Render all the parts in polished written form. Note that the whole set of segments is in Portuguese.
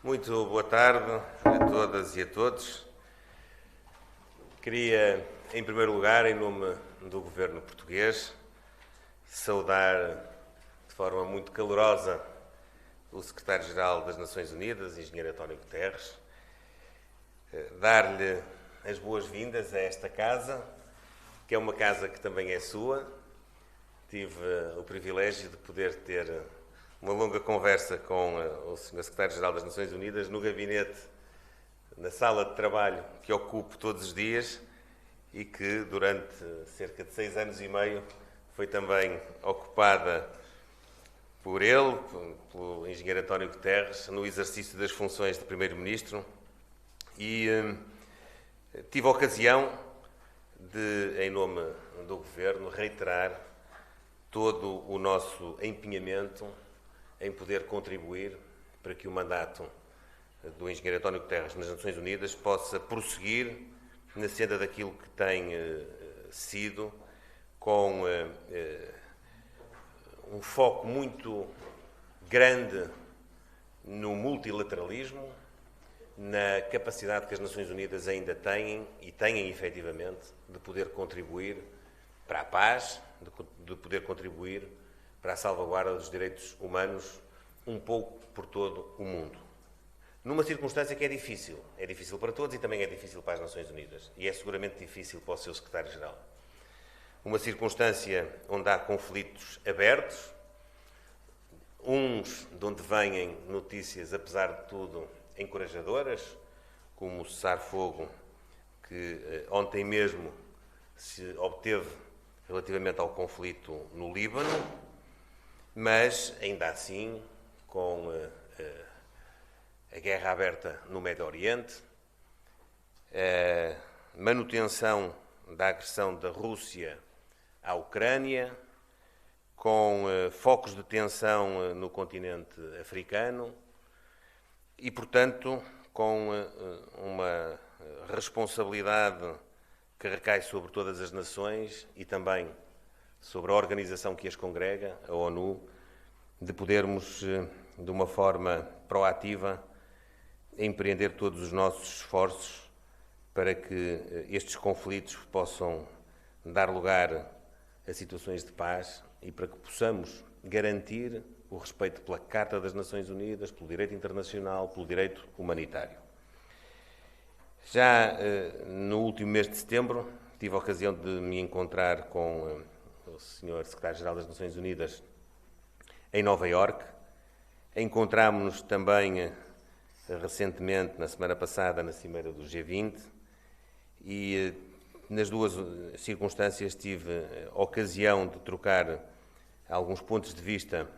Muito boa tarde a todas e a todos. Queria, em primeiro lugar, em nome do Governo português, saudar de forma muito calorosa o Secretário-Geral das Nações Unidas, Engenheiro António Guterres, dar-lhe as boas-vindas a esta casa, que é uma casa que também é sua. Tive o privilégio de poder ter uma longa conversa com o Sr. Secretário-Geral das Nações Unidas no gabinete, na sala de trabalho que ocupo todos os dias e que durante cerca de 6 anos e meio foi também ocupada por ele, pelo Engenheiro António Guterres, no exercício das funções de Primeiro-Ministro, e tive a ocasião de, em nome do Governo, reiterar todo o nosso empenhamento em poder contribuir para que o mandato do Engenheiro António Guterres nas Nações Unidas possa prosseguir na senda daquilo que tem sido, com um foco muito grande no multilateralismo, na capacidade que as Nações Unidas ainda têm, e têm efetivamente, de poder contribuir para a paz, de poder contribuir para a salvaguarda dos direitos humanos um pouco por todo o mundo. Numa circunstância que é difícil para todos e também é difícil para as Nações Unidas, e é seguramente difícil para o seu Secretário-Geral. Uma circunstância onde há conflitos abertos, uns de onde vêm notícias, apesar de tudo, encorajadoras, como o cessar-fogo que ontem mesmo se obteve relativamente ao conflito no Líbano, mas ainda assim com a guerra aberta no Médio Oriente, a manutenção da agressão da Rússia à Ucrânia, com focos de tensão no continente africano e, portanto, com uma responsabilidade que recai sobre todas as nações e também sobre a organização que as congrega, a ONU, de podermos, de uma forma proativa, empreender todos os nossos esforços para que estes conflitos possam dar lugar a situações de paz e para que possamos garantir o respeito pela Carta das Nações Unidas, pelo direito internacional, pelo direito humanitário. Já no último mês de setembro, tive a ocasião de me encontrar com o Sr. Secretário-Geral das Nações Unidas em Nova Iorque. Encontrámos-nos também recentemente, na semana passada, na cimeira do G20, e nas duas circunstâncias tive a ocasião de trocar alguns pontos de vista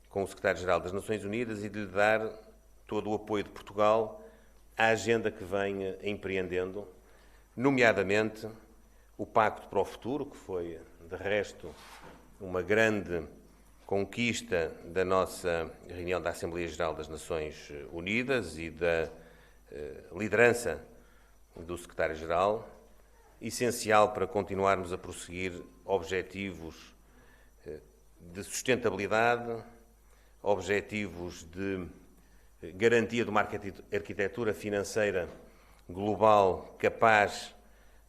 com o Secretário-Geral das Nações Unidas e de lhe dar todo o apoio de Portugal à agenda que vem empreendendo, nomeadamente o Pacto para o Futuro, que foi, de resto, uma grande conquista da nossa reunião da Assembleia Geral das Nações Unidas e da liderança do Secretário-Geral, essencial para continuarmos a prosseguir objetivos de sustentabilidade, objetivos de garantia de uma arquitetura financeira global capaz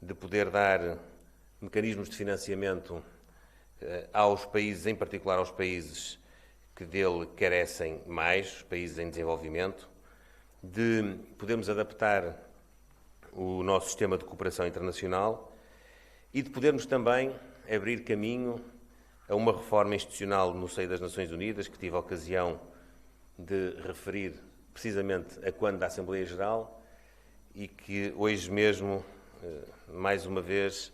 de poder dar mecanismos de financiamento aos países, em particular aos países que dele carecem mais, os países em desenvolvimento, de podermos adaptar o nosso sistema de cooperação internacional e de podermos também abrir caminho a uma reforma institucional no seio das Nações Unidas, que tive a ocasião de referir precisamente a quando da Assembleia Geral e que hoje mesmo, mais uma vez,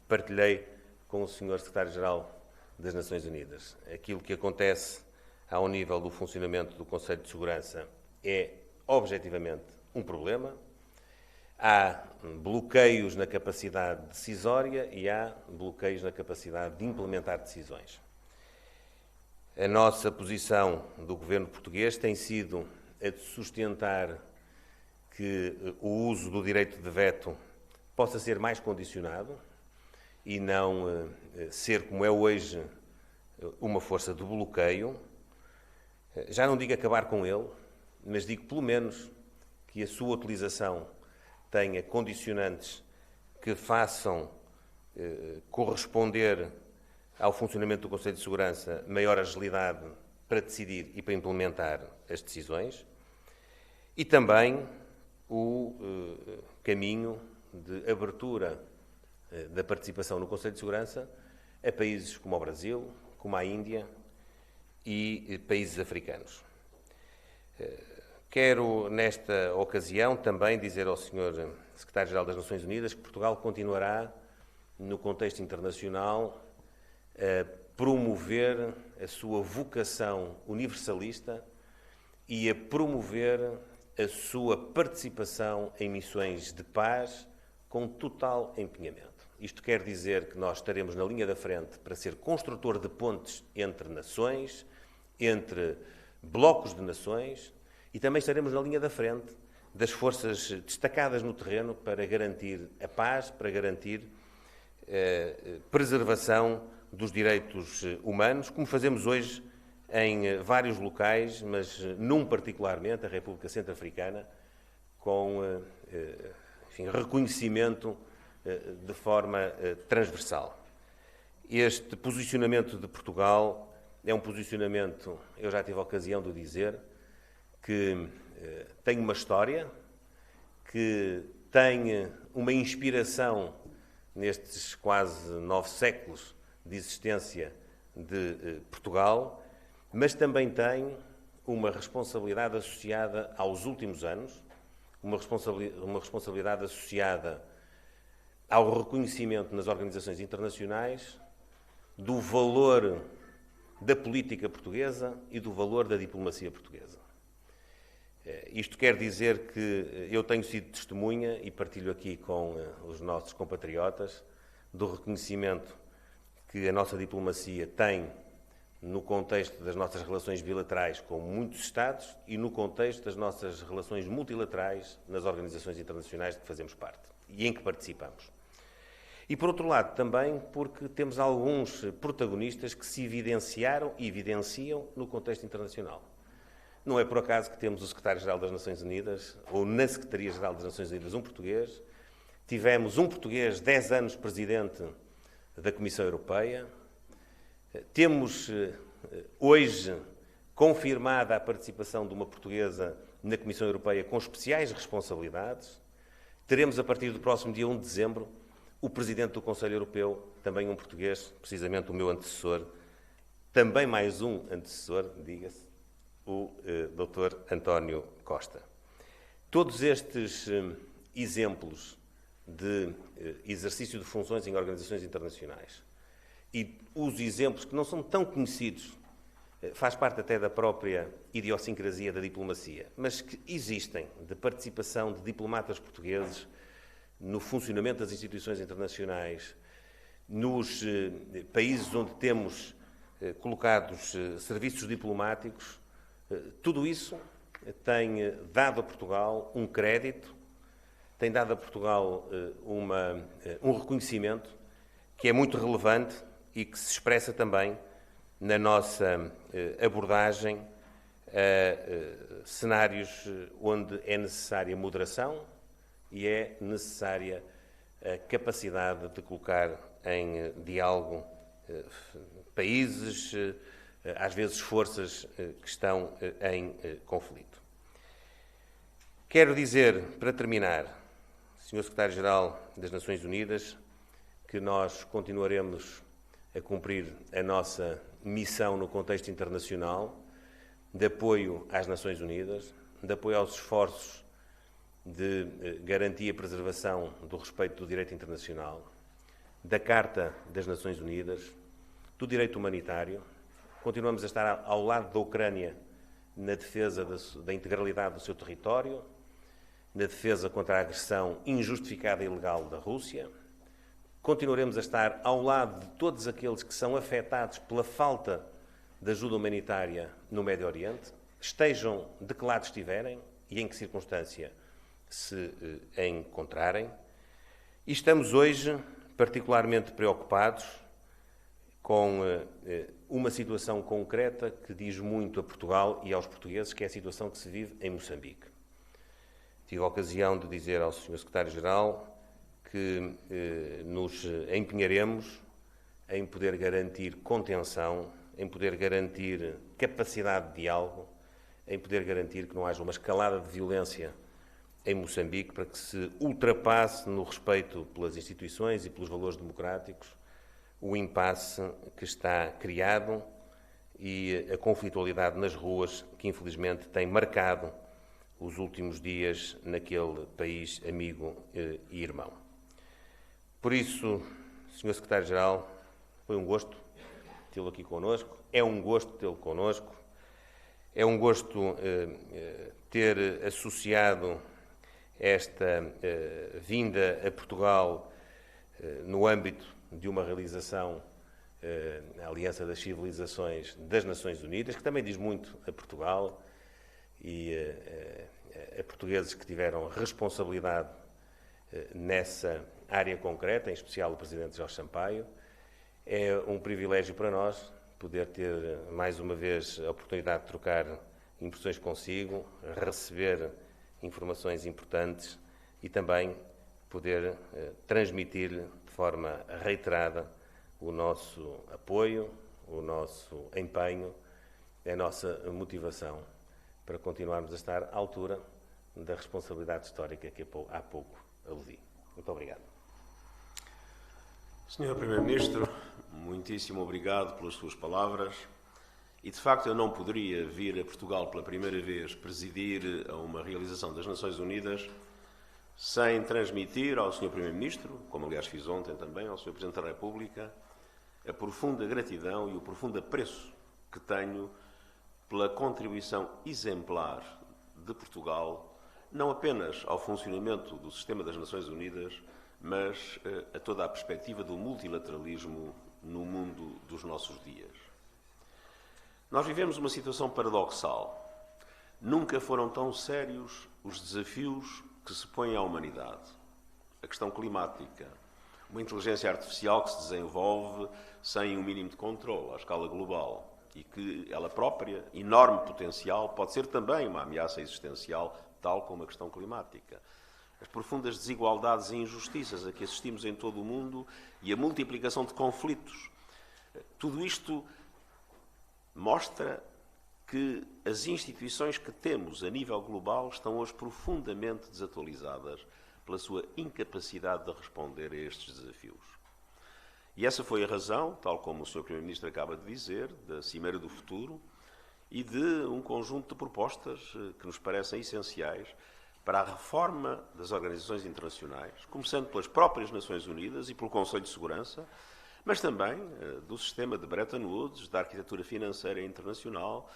partilhei com o Sr. Secretário-Geral das Nações Unidas. Aquilo que acontece ao nível do funcionamento do Conselho de Segurança é, objetivamente, um problema. Há bloqueios na capacidade decisória e há bloqueios na capacidade de implementar decisões. A nossa posição do Governo português tem sido a de sustentar que o uso do direito de veto possa ser mais condicionado e não ser, como é hoje, uma força de bloqueio. Já não digo acabar com ele, mas digo pelo menos que a sua utilização tenha condicionantes que façam corresponder ao funcionamento do Conselho de Segurança maior agilidade para decidir e para implementar as decisões, e também o caminho de abertura da participação no Conselho de Segurança a países como o Brasil, como a Índia e países africanos. Quero, nesta ocasião, também dizer ao Sr. Secretário-Geral das Nações Unidas que Portugal continuará, no contexto internacional, a promover a sua vocação universalista e a promover a sua participação em missões de paz com total empenhamento. Isto quer dizer que nós estaremos na linha da frente para ser construtor de pontes entre nações, entre blocos de nações, e também estaremos na linha da frente das forças destacadas no terreno para garantir a paz, para garantir a preservação dos direitos humanos, como fazemos hoje em vários locais, mas num particularmente, a República Centro-Africana, com reconhecimento de forma transversal. Este posicionamento de Portugal é um posicionamento, eu já tive a ocasião de o dizer, que tem uma história, que tem uma inspiração nestes quase 9 séculos de existência de Portugal, mas também tem uma responsabilidade associada aos últimos anos, uma responsabilidade associada ao reconhecimento nas organizações internacionais do valor da política portuguesa e do valor da diplomacia portuguesa. Isto quer dizer que eu tenho sido testemunha, e partilho aqui com os nossos compatriotas, do reconhecimento que a nossa diplomacia tem no contexto das nossas relações bilaterais com muitos Estados e no contexto das nossas relações multilaterais nas organizações internacionais de que fazemos parte e em que participamos. E, por outro lado, também porque temos alguns protagonistas que se evidenciaram e evidenciam no contexto internacional. Não é por acaso que temos o Secretário-Geral das Nações Unidas, ou na Secretaria-Geral das Nações Unidas, um português. Tivemos um português 10 anos presidente da Comissão Europeia. Temos hoje confirmada a participação de uma portuguesa na Comissão Europeia com especiais responsabilidades. Teremos, a partir do próximo dia 1 de dezembro, o Presidente do Conselho Europeu, também um português, precisamente o meu antecessor, também mais um antecessor, diga-se, o Dr. António Costa. Todos estes exemplos de exercício de funções em organizações internacionais e os exemplos que não são tão conhecidos, faz parte até da própria idiosincrasia da diplomacia, mas que existem, de participação de diplomatas portugueses no funcionamento das instituições internacionais, nos países onde temos colocados serviços diplomáticos, tudo isso tem dado a Portugal um crédito, tem dado a Portugal um reconhecimento que é muito relevante e que se expressa também na nossa abordagem a cenários onde é necessária moderação e é necessária a capacidade de colocar em diálogo países, às vezes forças que estão em conflito. Quero dizer, para terminar, Sr. Secretário-Geral das Nações Unidas, que nós continuaremos a cumprir a nossa missão no contexto internacional de apoio às Nações Unidas, de apoio aos esforços de garantia e preservação do respeito do direito internacional, da Carta das Nações Unidas, do direito humanitário. Continuamos a estar ao lado da Ucrânia na defesa da integralidade do seu território, na defesa contra a agressão injustificada e ilegal da Rússia. Continuaremos a estar ao lado de todos aqueles que são afetados pela falta de ajuda humanitária no Médio Oriente, estejam de que lado estiverem e em que circunstância se encontrarem. E estamos hoje particularmente preocupados com uma situação concreta que diz muito a Portugal e aos portugueses, que é a situação que se vive em Moçambique. Tive a ocasião de dizer ao Sr. Secretário-Geral que nos empenharemos em poder garantir contenção, em poder garantir capacidade de diálogo, em poder garantir que não haja uma escalada de violência em Moçambique, para que se ultrapasse no respeito pelas instituições e pelos valores democráticos o impasse que está criado e a conflitualidade nas ruas que, infelizmente, tem marcado os últimos dias naquele país amigo e irmão. Por isso, Sr. Secretário-Geral, foi um gosto tê-lo aqui connosco, é um gosto tê-lo connosco, é um gosto ter associado esta vinda a Portugal no âmbito de uma realização, a Aliança das Civilizações das Nações Unidas, que também diz muito a Portugal e a portugueses que tiveram responsabilidade nessa área concreta, em especial o Presidente Jorge Sampaio. É um privilégio para nós poder ter mais uma vez a oportunidade de trocar impressões consigo, receber informações importantes e também poder transmitir-lhe de forma reiterada o nosso apoio, o nosso empenho, a nossa motivação para continuarmos a estar à altura da responsabilidade histórica que há pouco aludi. Muito obrigado. Senhor Primeiro-Ministro, muitíssimo obrigado pelas suas palavras. E, de facto, eu não poderia vir a Portugal pela primeira vez presidir a uma realização das Nações Unidas sem transmitir ao Sr. Primeiro-Ministro, como aliás fiz ontem também, ao Sr. Presidente da República, a profunda gratidão e o profundo apreço que tenho pela contribuição exemplar de Portugal, não apenas ao funcionamento do sistema das Nações Unidas, mas a toda a perspectiva do multilateralismo no mundo dos nossos dias. Nós vivemos uma situação paradoxal. Nunca foram tão sérios os desafios que se põem à humanidade. A questão climática, uma inteligência artificial que se desenvolve sem um mínimo de controle à escala global e que ela própria, enorme potencial, pode ser também uma ameaça existencial, tal como a questão climática. As profundas desigualdades e injustiças a que assistimos em todo o mundo e a multiplicação de conflitos. Tudo isto mostra que as instituições que temos a nível global estão hoje profundamente desatualizadas pela sua incapacidade de responder a estes desafios. E essa foi a razão, tal como o Sr. Primeiro-Ministro acaba de dizer, da Cimeira do Futuro e de um conjunto de propostas que nos parecem essenciais para a reforma das organizações internacionais, começando pelas próprias Nações Unidas e pelo Conselho de Segurança, mas também do sistema de Bretton Woods, da arquitetura financeira internacional,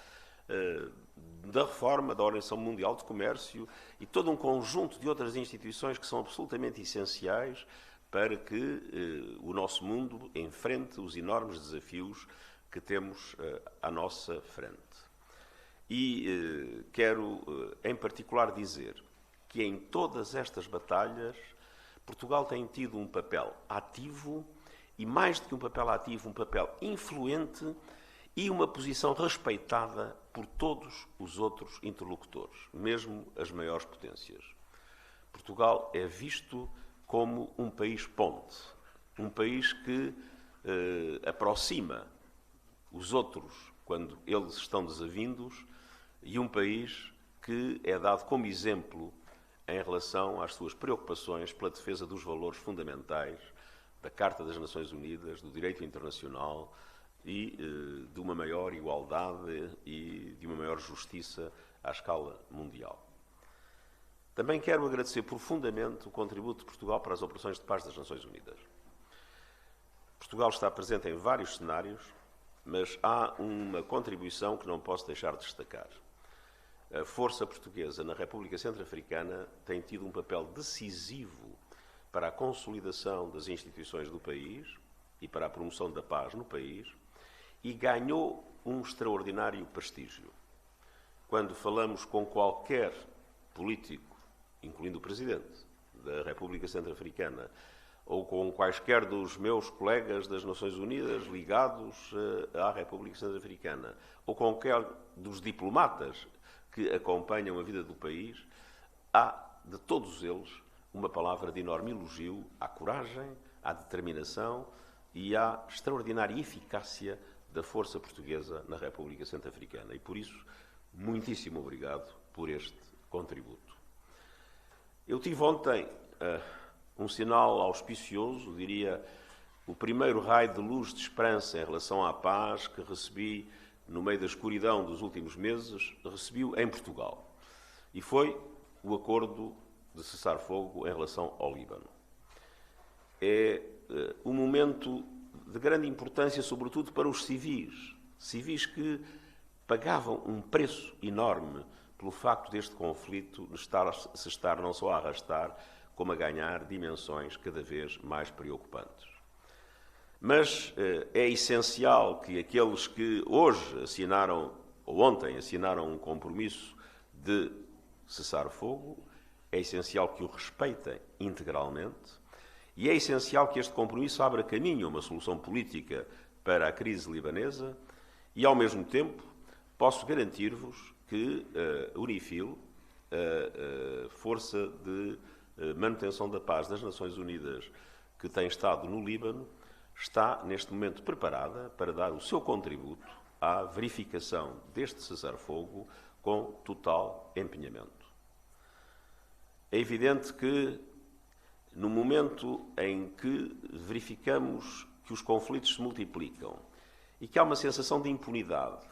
da reforma da Organização Mundial de Comércio e todo um conjunto de outras instituições que são absolutamente essenciais para que o nosso mundo enfrente os enormes desafios que temos à nossa frente. E quero, em particular, dizer que em todas estas batalhas Portugal tem tido um papel ativo e, mais do que um papel ativo, um papel influente e uma posição respeitada por todos os outros interlocutores, mesmo as maiores potências. Portugal é visto como um país ponte, um país que aproxima os outros quando eles estão desavindos e um país que é dado como exemplo em relação às suas preocupações pela defesa dos valores fundamentais da Carta das Nações Unidas, do direito internacional e de uma maior igualdade e de uma maior justiça à escala mundial. Também quero agradecer profundamente o contributo de Portugal para as operações de paz das Nações Unidas. Portugal está presente em vários cenários, mas há uma contribuição que não posso deixar de destacar. A força portuguesa na República Centro-Africana tem tido um papel decisivo para a consolidação das instituições do país e para a promoção da paz no país e ganhou um extraordinário prestígio. Quando falamos com qualquer político, incluindo o Presidente da República Centro-Africana, ou com quaisquer dos meus colegas das Nações Unidas ligados à República Centro-Africana, ou com qualquer dos diplomatas que acompanham a vida do país, há, de todos eles, uma palavra de enorme elogio à coragem, à determinação e à extraordinária eficácia da força portuguesa na República Centro-Africana. E, por isso, muitíssimo obrigado por este contributo. Eu tive ontem um sinal auspicioso, diria, o primeiro raio de luz de esperança em relação à paz que recebi no meio da escuridão dos últimos meses, recebi-o em Portugal. E foi o acordo de cessar-fogo em relação ao Líbano. É um momento de grande importância, sobretudo para os civis que pagavam um preço enorme pelo facto deste conflito se estar não só a arrastar, como a ganhar dimensões cada vez mais preocupantes. Mas é essencial que aqueles que hoje assinaram, ou ontem assinaram um compromisso de cessar fogo, é essencial que o respeitem integralmente e é essencial que este compromisso abra caminho a uma solução política para a crise libanesa e, ao mesmo tempo, posso garantir-vos que a UNIFIL, a Força de Manutenção da Paz das Nações Unidas, que tem estado no Líbano, está neste momento preparada para dar o seu contributo à verificação deste cessar-fogo com total empenhamento. É evidente que, no momento em que verificamos que os conflitos se multiplicam e que há uma sensação de impunidade,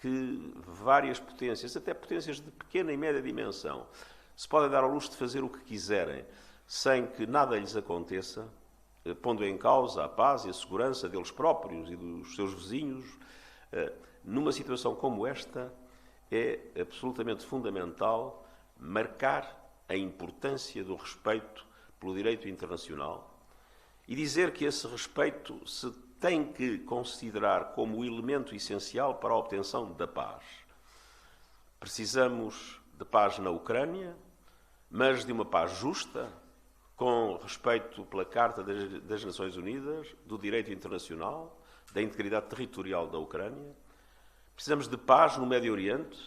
que várias potências, até potências de pequena e média dimensão, se podem dar ao luxo de fazer o que quiserem, sem que nada lhes aconteça, pondo em causa a paz e a segurança deles próprios e dos seus vizinhos, numa situação como esta, é absolutamente fundamental marcar a importância do respeito pelo direito internacional e dizer que esse respeito se tem que considerar como o elemento essencial para a obtenção da paz. Precisamos de paz na Ucrânia, mas de uma paz justa, com respeito pela Carta das Nações Unidas, do direito internacional, da integridade territorial da Ucrânia. Precisamos de paz no Médio Oriente,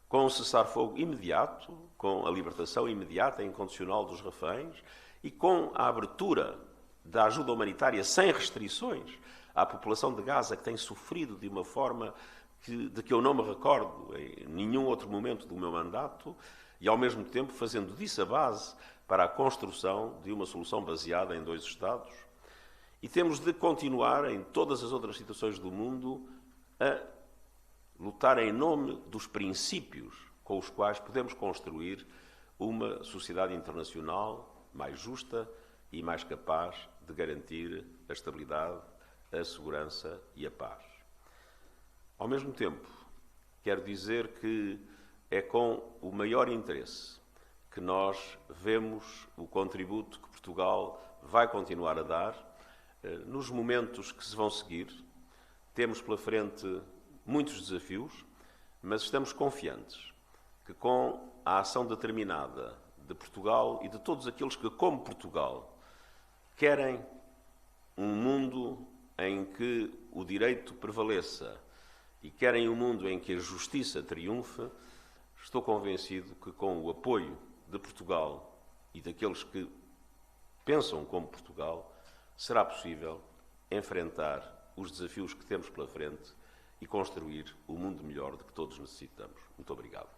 com um cessar-fogo imediato, com a libertação imediata e incondicional dos reféns e com a abertura da ajuda humanitária sem restrições à população de Gaza, que tem sofrido de uma forma de que eu não me recordo em nenhum outro momento do meu mandato, e ao mesmo tempo fazendo disso a base para a construção de uma solução baseada em 2 Estados. E temos de continuar, em todas as outras situações do mundo, a lutar em nome dos princípios com os quais podemos construir uma sociedade internacional mais justa e mais capaz de garantir a estabilidade, a segurança e a paz. Ao mesmo tempo, quero dizer que é com o maior interesse que nós vemos o contributo que Portugal vai continuar a dar nos momentos que se vão seguir. Temos pela frente muitos desafios, mas estamos confiantes que com a ação determinada de Portugal e de todos aqueles que, como Portugal, querem um mundo em que o direito prevaleça e querem um mundo em que a justiça triunfe, estou convencido que com o apoio de Portugal e daqueles que pensam como Portugal, será possível enfrentar os desafios que temos pela frente e construir o mundo melhor de que todos necessitamos. Muito obrigado.